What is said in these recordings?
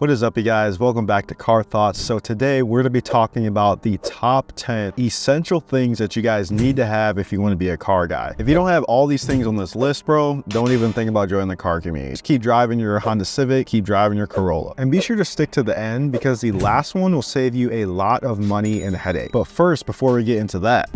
What is up, you guys? Welcome back to Car Thoughts. So today we're going to be talking about the top 10 essential things that you guys need to have if you want to be a car guy. If you don't have all these things on this list, bro, don't even think about joining the car community. Just keep driving your Honda Civic, keep driving your Corolla. And be sure to stick to the end because the last one will save you a lot of money and headache. But first, before we get into that,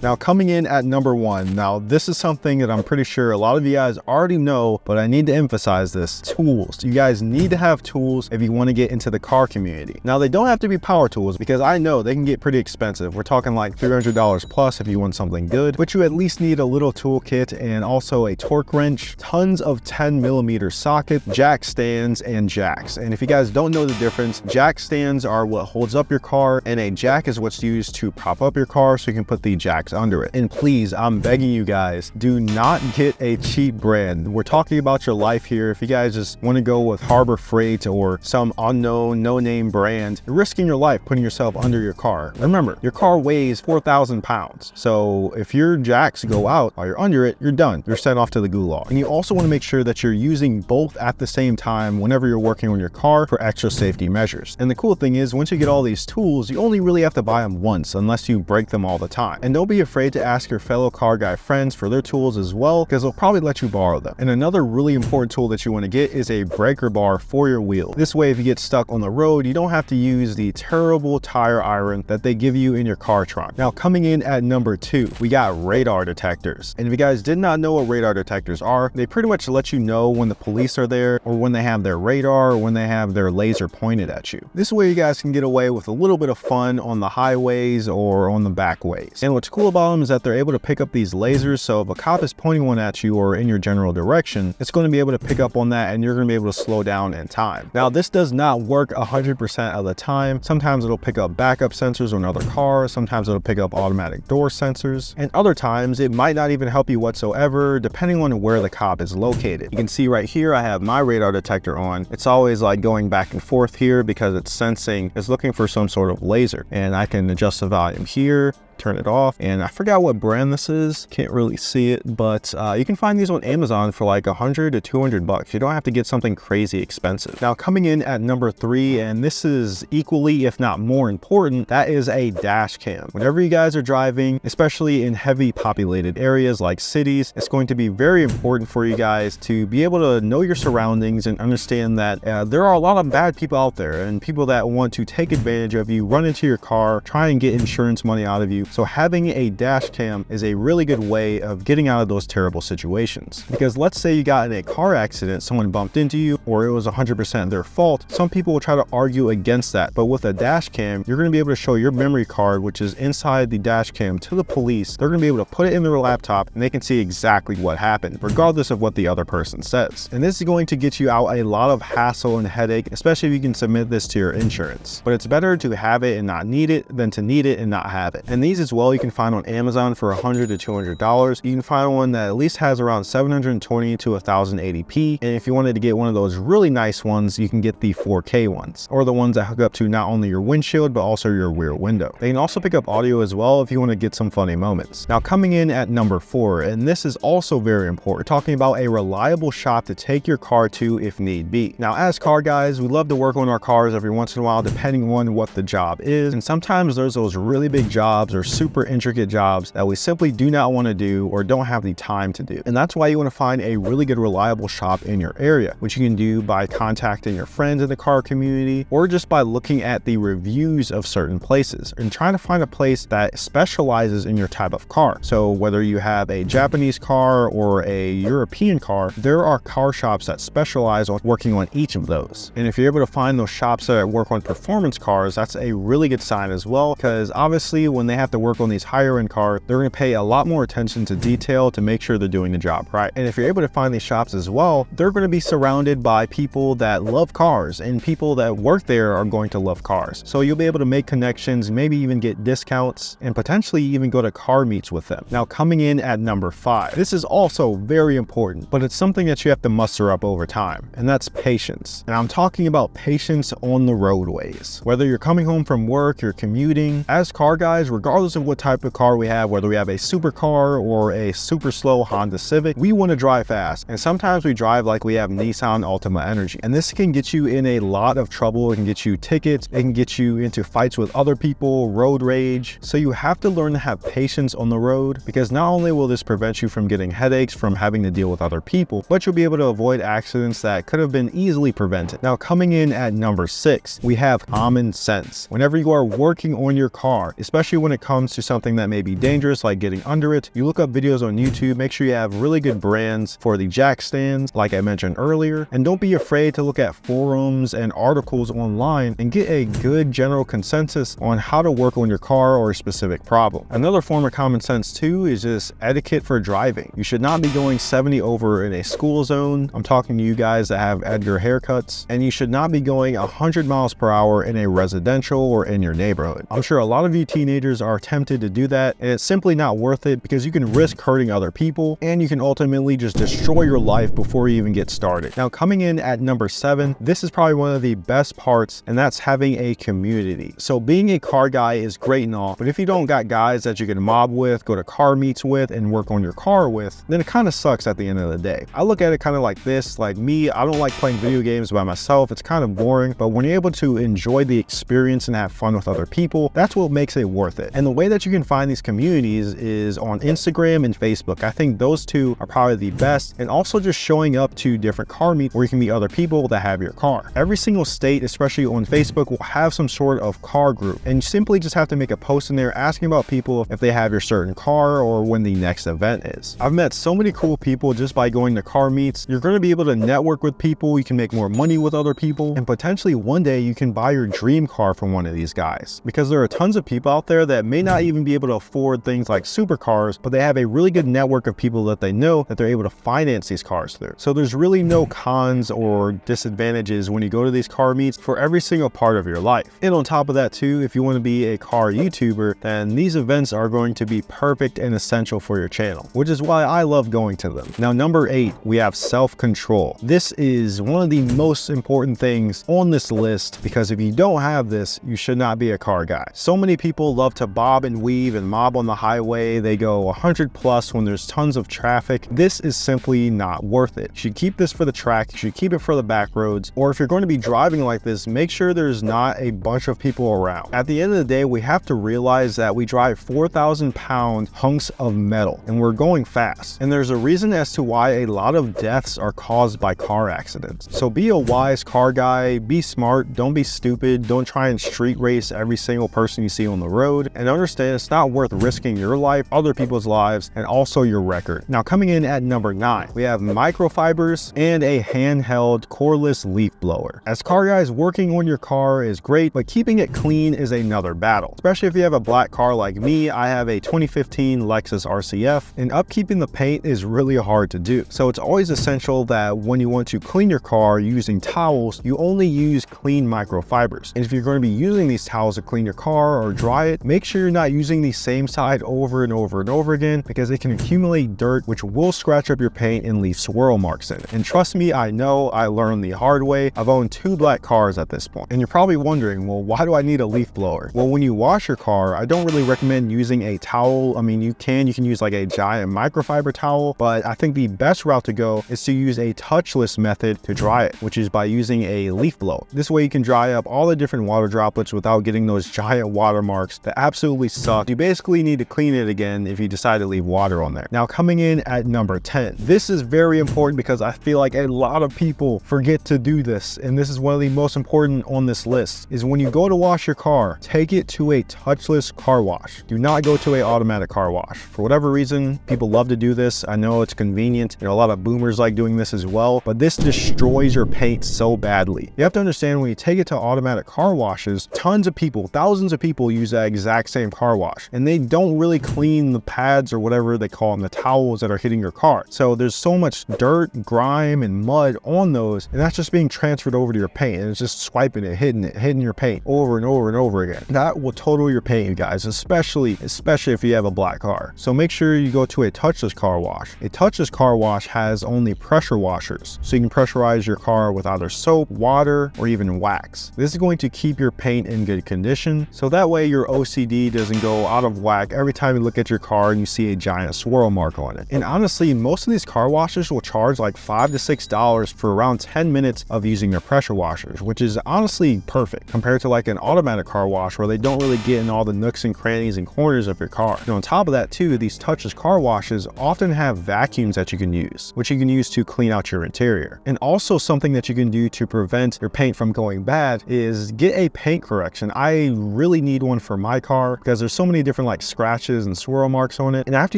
now, coming in at number one, now this is something that I'm pretty sure a lot of you guys already know, but I need to emphasize this: tools. You guys need to have tools if you want to get into the car community. Now, they don't have to be power tools because I know they can get pretty expensive. We're talking like $300 plus if you want something good, but you at least need a little toolkit and also a torque wrench, tons of 10mm socket, jack stands, and jacks. And if you guys don't know the difference, jack stands are what holds up your car, and a jack is what's used to prop up your car so you can put the jacks under it. And please, I'm begging you guys, do not get a cheap brand. We're talking about your life here. If you guys just want to go with Harbor Freight or some unknown no-name brand, you're risking your life putting yourself under your car. Remember, your car weighs 4,000 pounds. So if your jacks go out while you're under it, you're done. You're sent off to the gulag. And you also want to make sure that you're using both at the same time whenever you're working on your car for extra safety measures. And the cool thing is, once you get all these tools, you only really have to buy them once unless you break them all the time. And don't be afraid to ask your fellow car guy friends for their tools as well, because they'll probably let you borrow them. And another really important tool that you want to get is a breaker bar for your wheel. This way, if you get stuck on the road, you don't have to use the terrible tire iron that they give you in your car trunk. Now, coming in at number two, we got radar detectors. And if you guys did not know what radar detectors are, they pretty much let you know when the police are there, or when they have their radar, or when they have their laser pointed at you. This way you guys can get away with a little bit of fun on the highways or on the back ways. And what's cool about them is that they're able to pick up these lasers, so if a cop is pointing one at you or in your general direction, it's going to be able to pick up on that and you're going to be able to slow down in time. Now, this does not work 100% of the time. Sometimes it'll pick up backup sensors on other cars, sometimes it'll pick up automatic door sensors, and other times it might not even help you whatsoever, depending on where the cop is located. You can see right here I have my radar detector on. It's always like going back and forth here because it's looking for some sort of laser, and I can adjust the volume here, turn it off, and I forgot what brand this is, can't really see it, but you can find these on Amazon for like 100 to 200 bucks. You don't have to get something crazy expensive. Now, coming in at number three, and this is equally if not more important, that is a dash cam. Whenever you guys are driving, especially in heavy populated areas like cities, it's going to be very important for you guys to be able to know your surroundings and understand that there are a lot of bad people out there and people that want to take advantage of you, run into your car, try and get insurance money out of you. So having a dash cam is a really good way of getting out of those terrible situations. Because let's say you got in a car accident, someone bumped into you, or it was 100% their fault. Some people will try to argue against that, but with a dash cam, you're going to be able to show your memory card, which is inside the dash cam, to the police. They're going to be able to put it in their laptop and they can see exactly what happened, regardless of what the other person says. And this is going to get you out a lot of hassle and headache, especially if you can submit this to your insurance. But it's better to have it and not need it than to need it and not have it. And these as well you can find on Amazon for $100 to $200. You can find one that at least has around 720 to 1080p, and if you wanted to get one of those really nice ones, you can get the 4K ones, or the ones that hook up to not only your windshield but also your rear window. They can also pick up audio as well if you want to get some funny moments. Now, coming in at number four, and this is also very important, talking about a reliable shop to take your car to if need be. Now, as car guys, we love to work on our cars every once in a while depending on what the job is, and sometimes there's those really big jobs or super intricate jobs that we simply do not want to do or don't have the time to do. And that's why you want to find a really good reliable shop in your area, which you can do by contacting your friends in the car community or just by looking at the reviews of certain places and trying to find a place that specializes in your type of car. So whether you have a Japanese car or a European car, there are car shops that specialize on working on each of those. And if you're able to find those shops that work on performance cars, that's a really good sign as well, because obviously when they have to work on these higher end cars, they're going to pay a lot more attention to detail to make sure they're doing the job right. And if you're able to find these shops as well, they're going to be surrounded by by people that love cars, and people that work there are going to love cars. So you'll be able to make connections, maybe even get discounts, and potentially even go to car meets with them. Now, coming in at number 5, this is also very important, but it's something that you have to muster up over time, and that's patience. And I'm talking about patience on the roadways. Whether you're coming home from work, you're commuting, as car guys, regardless of what type of car we have, whether we have a supercar or a super slow Honda Civic, we want to drive fast. And sometimes we drive like we have Nissan Altima Energy. And this can get you in a lot of trouble. It can get you tickets. It can get you into fights with other people, road rage. So you have to learn to have patience on the road, because not only will this prevent you from getting headaches from having to deal with other people, but you'll be able to avoid accidents that could have been easily prevented. Now, coming in at number 6, we have common sense. Whenever you are working on your car, especially when it comes to something that may be dangerous, like getting under it, you look up videos on YouTube, make sure you have really good brands for the jack stands, like I mentioned earlier, and don't be afraid to look at forums and articles online and get a good general consensus on how to work on your car or a specific problem. Another form of common sense too is just etiquette for driving. You should not be going 70 over in a school zone. I'm talking to you guys that have Edgar haircuts, and you should not be going 100 miles per hour in a residential or in your neighborhood. I'm sure a lot of you teenagers are tempted to do that, and it's simply not worth it, because you can risk hurting other people, and you can ultimately just destroy your life before you even get started. Now, coming in at number 7, this is probably one of the best parts, and that's having a community. So being a car guy is great and all, but if you don't got guys that you can mob with, go to car meets with, and work on your car with, then it kind of sucks at the end of the day. I look at it kind of like this, like me, I don't like playing video games by myself. It's kind of boring, but when you're able to enjoy the experience and have fun with other people, that's what makes it worth it. And the way that you can find these communities is on Instagram and Facebook. I think those two are probably the best, and also just showing up to different car meets where you can meet other people that have your car. Every single state, especially on Facebook, will have some sort of car group, and you simply just have to make a post in there asking about people if they have your certain car or when the next event is. I've met so many cool people just by going to car meets. You're going to be able to network with people, you can make more money with other people, and potentially one day you can buy your dream car from one of these guys, because there are tons of people out there that may not even be able to afford things like supercars, but they have a really good network of people that they know that they're able to finance these cars through. So there's really no cons or disadvantages when you go to these car meets for every single part of your life. And on top of that too, if you want to be a car YouTuber, then these events are going to be perfect and essential for your channel, which is why I love going to them. Now, number 8, we have self-control. This is one of the most important things on this list, because if you don't have this, you should not be a car guy. So many people love to bob and weave and mob on the highway. They go 100 plus when there's tons of traffic. This is simply not worth it. You should keep this for the track. You should keep it for the back roads. Or if you're going to be driving like this, make sure there's not a bunch of people around. At the end of the day, we have to realize that we drive 4,000-pound hunks of metal, and we're going fast. And there's a reason as to why a lot of deaths are caused by car accidents. So be a wise car guy, be smart, don't be stupid, don't try and street race every single person you see on the road, and understand it's not worth risking your life, other people's lives, and also your record. Now, coming in at number 9, we have microfibers and a handheld cordless leaf blower. As car guys, working on your car is great, but keeping it clean is another battle. Especially if you have a black car like me. I have a 2015 Lexus RCF, and upkeeping the paint is really hard to do. So it's always essential that when you want to clean your car using towels, you only use clean microfibers. And if you're going to be using these towels to clean your car or dry it, make sure you're not using the same side over and over and over again, because it can accumulate dirt, which will scratch up your paint and leave swirl marks in it. And trust me, I know, I learned the hard way. I've owned 2 black cars at this point. And you're probably wondering, well, why do I need a leaf blower? Well, when you wash your car, I don't really recommend using a towel. I mean, you can use like a giant microfiber towel, but I think the best route to go is to use a touchless method to dry it, which is by using a leaf blower. This way you can dry up all the different water droplets without getting those giant watermarks that absolutely suck. You basically need to clean it again if you decide to leave water on there. Now, coming in at number 10, this is very important because I feel like a lot of people forget to do this, and this is one of the most important on this list, is when you go to wash your car, take it to a touchless car wash. Do not go to an automatic car wash. For whatever reason, people love to do this. I know it's convenient. You know, a lot of boomers like doing this as well, but this destroys your paint so badly. You have to understand, when you take it to automatic car washes, tons of people, thousands of people use that exact same car wash, and they don't really clean the pads or whatever they call them, the towels that are hitting your car. So there's so much dirt, grime, and mud on those, and that's just being transferred over to your paint, and it's just swiping it, hitting your paint over and over and over again. That will total your paint, you guys, especially if you have a black car. So make sure you go to a touchless car wash. A touchless car wash has only pressure washers, so you can pressurize your car with either soap, water, or even wax. This is going to keep your paint in good condition, so that way your OCD doesn't go out of whack every time you look at your car and you see a giant swirl mark on it. And honestly, most of these car washes will charge like $5 to $6 for around 10 minutes of using their pressure washers, which is honestly perfect compared to like an automatic car wash where they don't really get in all the nooks and crannies and corners of your car. And on top of that too, these touchless car washes often have vacuums that you can use, which you can use to clean out your interior. And also something that you can do to prevent your paint from going bad is get a paint correction. I really need one for my car because there's so many different like scratches and swirl marks on it. And after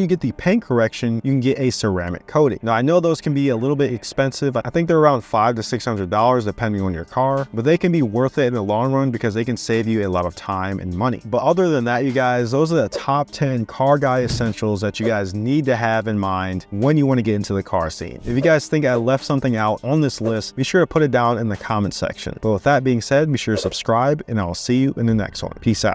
you get the paint correction, you can get a ceramic coating. Now I know those can be a little bit expensive. I think they're around $500 to $600 depending on your car, but they can be worth it in the long run because they can save you a lot of time and money. But other than that, you guys, those are the top 10 car guy essentials that you guys need to have in mind when you want to get into the car scene. If you guys think I left something out on this list, be sure to put it down in the comment section. But with that being said, be sure to subscribe, and I'll see you in the next one. Peace out.